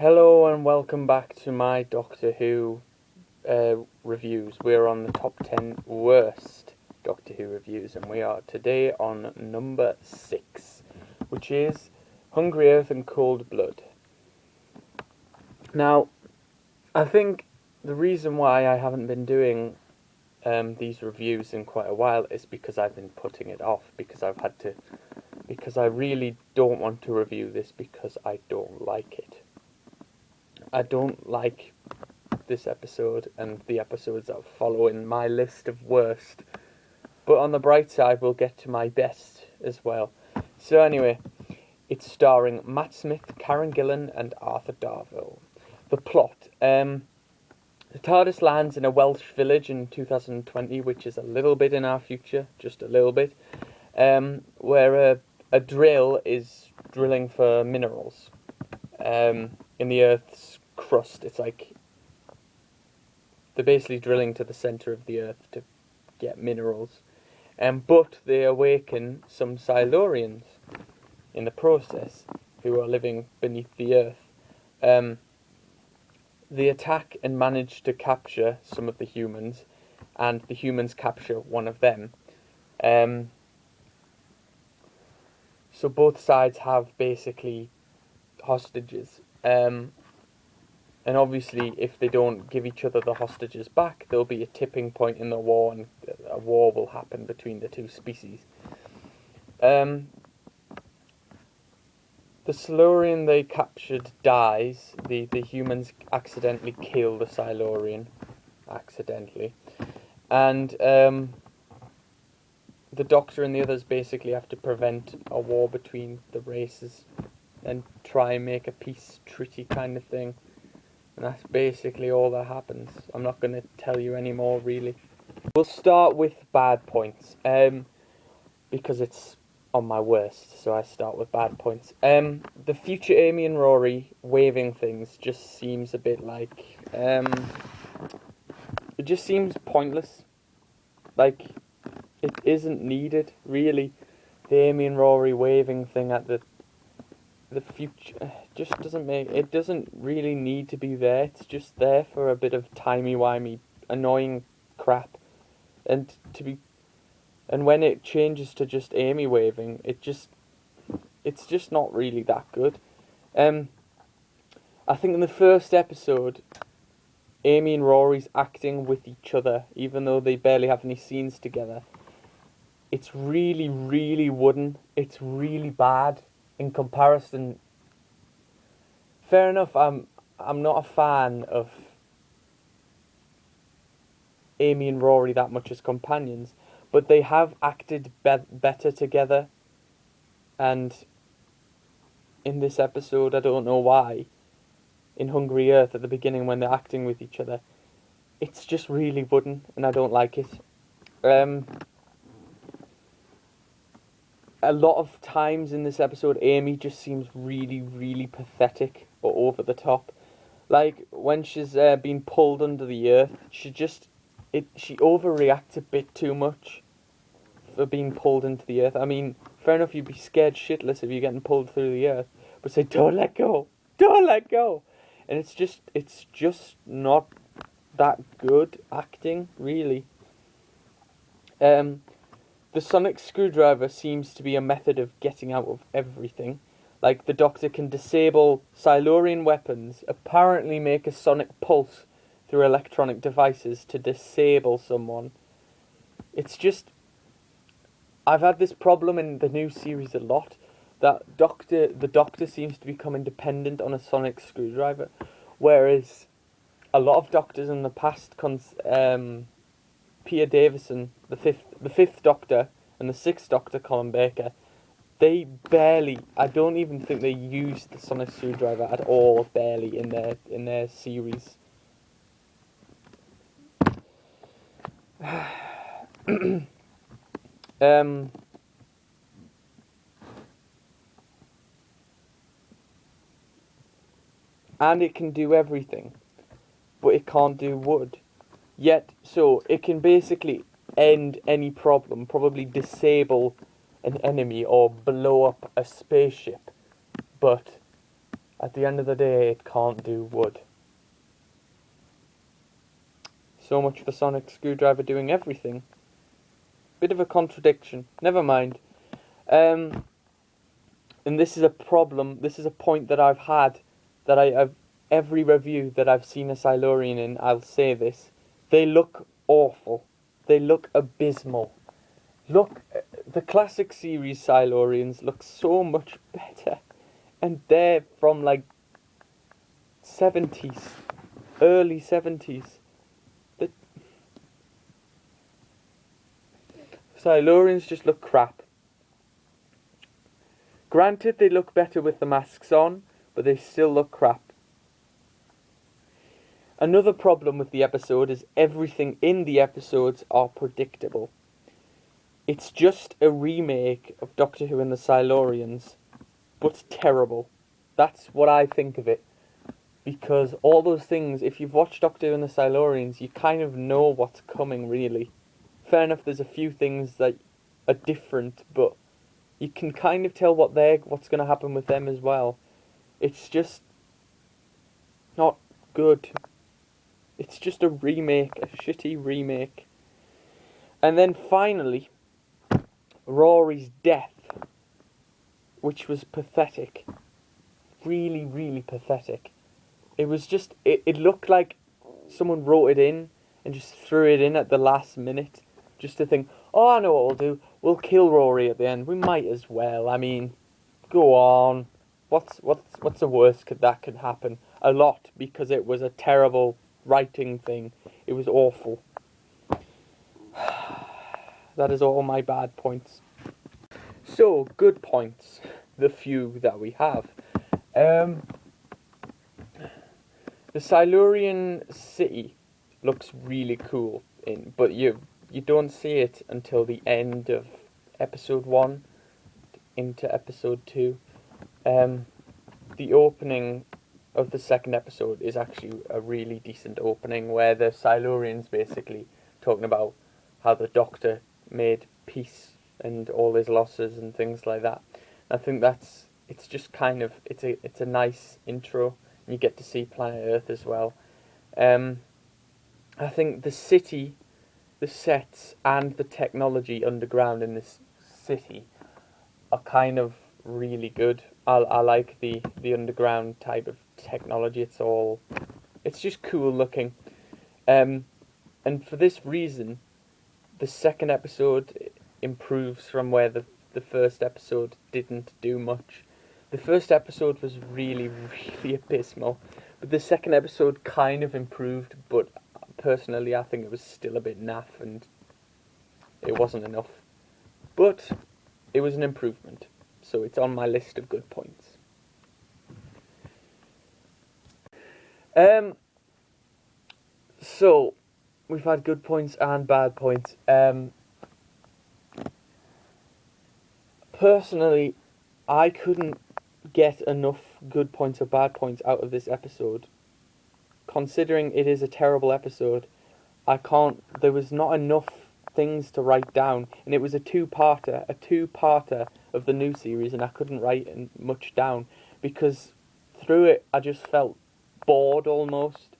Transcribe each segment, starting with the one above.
Hello and welcome back to my Doctor Who reviews. We're on the top 10 worst Doctor Who reviews, and we are today on number 6, which is Hungry Earth and Cold Blood. Now, I think the reason why I haven't been doing these reviews in quite a while is because I've been putting it off, because I really don't want to review this because I don't like it. I don't like this episode and the episodes that follow in my list of worst. But on the bright side, we'll get to my best as well. So anyway, it's starring Matt Smith, Karen Gillan and Arthur Darvill. The plot. The TARDIS lands in a Welsh village in 2020, which is a little bit in our future, just a little bit, where a drill is drilling for minerals in the Earth's crust. It's like they're basically drilling to the centre of the Earth to get minerals, but they awaken some Silurians in the process who are living beneath the Earth. They attack and manage to capture some of the humans, and the humans capture one of them. So both sides have basically hostages. And obviously, if they don't give each other the hostages back, there'll be a tipping point in the war, and a war will happen between the two species. The Silurian they captured dies. The humans accidentally kill the Silurian. Accidentally. And the Doctor and the others basically have to prevent a war between the races and try and make a peace treaty kind of thing. And that's basically all that happens. I'm not going to tell you any more, really. We'll start with bad points, because it's on my worst, so I start with bad points. The future Amy and Rory waving things just seems a bit like... it just seems pointless. Like, it isn't needed, really. The Amy and Rory waving thing at the future just doesn't really need to be there. It's just there for a bit of timey-wimey annoying crap, and when it changes to just Amy waving, it's just not really that good. I think in the first episode, Amy and Rory's acting with each other, even though they barely have any scenes together, it's really, really wooden. It's really bad. In comparison, fair enough, I'm not a fan of Amy and Rory that much as companions, but they have acted better together, and in this episode, I don't know why, in Hungry Earth at the beginning when they're acting with each other, it's just really wooden, and I don't like it. A lot of times in this episode, Amy just seems really, really pathetic or over the top. Like, when she's being pulled under the earth, she overreacts a bit too much for being pulled into the earth. I mean, fair enough, you'd be scared shitless if you're getting pulled through the earth, but say, don't let go, don't let go. And it's just not that good acting, really. The sonic screwdriver seems to be a method of getting out of everything. Like, the Doctor can disable Silurian weapons, apparently make a sonic pulse through electronic devices to disable someone. It's just... I've had this problem in the new series a lot, that the Doctor seems to become independent on a sonic screwdriver, whereas a lot of Doctors in the past... Peter Davison, the fifth Doctor, and the sixth Doctor, Colin Baker, they barely, I don't even think they used the sonic screwdriver at all, barely, in their series. And it can do everything, but it can't do wood. Yet, so it can basically end any problem, probably disable an enemy or blow up a spaceship, but At the end of the day, it can't do wood. So much for Sonic Screwdriver doing everything. Bit of a contradiction. Never mind. And this is a problem. This is a point that I've had. That I've every review that I've seen a Silurian in, I'll say this. They look awful. They look abysmal. Look, the classic series Silurians look so much better. And they're from like 70s. Early 70s. The Silurians just look crap. Granted, they look better with the masks on, but they still look crap. Another problem with the episode is everything in the episodes are predictable. It's just a remake of Doctor Who and the Silurians, but terrible. That's what I think of it. Because all those things, if you've watched Doctor Who and the Silurians, you kind of know what's coming, really. Fair enough, there's a few things that are different, but you can kind of tell what's going to happen with them as well. It's just not good. It's just a remake, a shitty remake. And then finally, Rory's death, which was pathetic. Really, really pathetic. It was just, it looked like someone wrote it in and just threw it in at the last minute. Just to think, oh, I know what we'll do. We'll kill Rory at the end. We might as well. I mean, go on. What's the worst that could happen? A lot, because it was a terrible writing thing. It was awful. That is all my bad points. So, good points. The few that we have. The Silurian city looks really cool, but you don't see it until the end of episode 1 into episode 2. The opening of the second episode is actually a really decent opening, where the Silurians basically talking about how the Doctor made peace and all his losses and things like that. I think it's just kind of, it's a nice intro. You get to see planet Earth as well. I think the city, the sets, and the technology underground in this city are kind of really good. I like the underground type of technology. It's just cool looking. And for this reason, the second episode improves from where the first episode didn't do much. The first episode was really, really abysmal, but the second episode kind of improved, but personally I think it was still a bit naff and it wasn't enough. But it was an improvement, so it's on my list of good points. So, we've had good points and bad points. Personally, I couldn't get enough good points or bad points out of this episode. Considering it is a terrible episode, there was not enough things to write down, and it was a two-parter of the new series, and I couldn't write much down, because through it I just felt bored almost,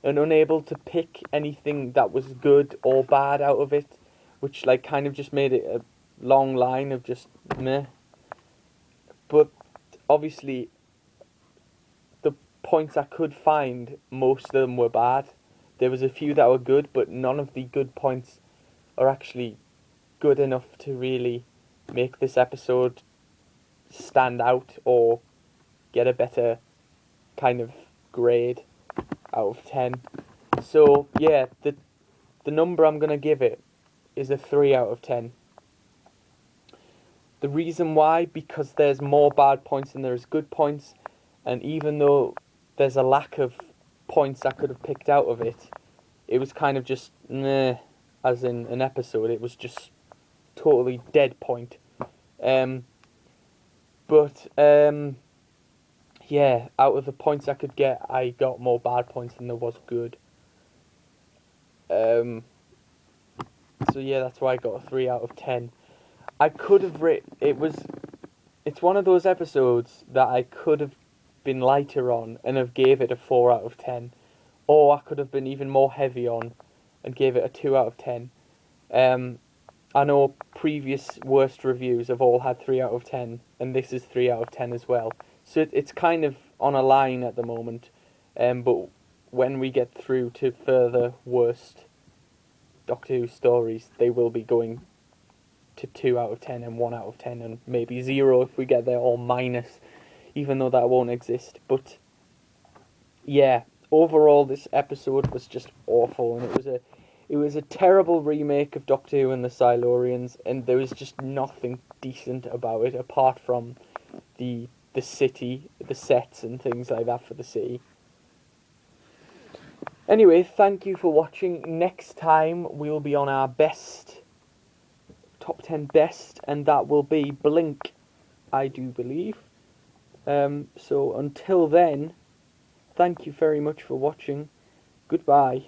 and unable to pick anything that was good or bad out of it, which like kind of just made it a long line of just meh. But obviously, the points I could find, most of them were bad. There was a few that were good, but none of the good points are actually good enough to really make this episode stand out or get a better kind of grade out of 10. So yeah, the number I'm going to give it is a 3 out of 10. The reason why, because there's more bad points than there's good points, and even though there's a lack of points I could have picked out of it, it was kind of just meh, as in an episode. It was just totally dead point. Yeah, out of the points I could get, I got more bad points than there was good. So yeah, that's why I got a 3 out of 10. I could have it's one of those episodes that I could have been lighter on and have gave it a 4 out of 10. Or I could have been even more heavy on and gave it a 2 out of 10. I know previous worst reviews have all had 3 out of 10, and this is 3 out of 10 as well. So it's kind of on a line at the moment. But when we get through to further worst Doctor Who stories, they will be going to 2 out of 10 and 1 out of 10 and maybe 0 if we get there, or minus, even though that won't exist. But yeah, overall this episode was just awful, and it was a terrible remake of Doctor Who and the Silurians, and there was just nothing decent about it apart from the city, the sets and things like that for the city. Anyway, thank you for watching. Next time we'll be on our top 10 best, and that will be Blink, I do believe. So until then, thank you very much for watching. Goodbye.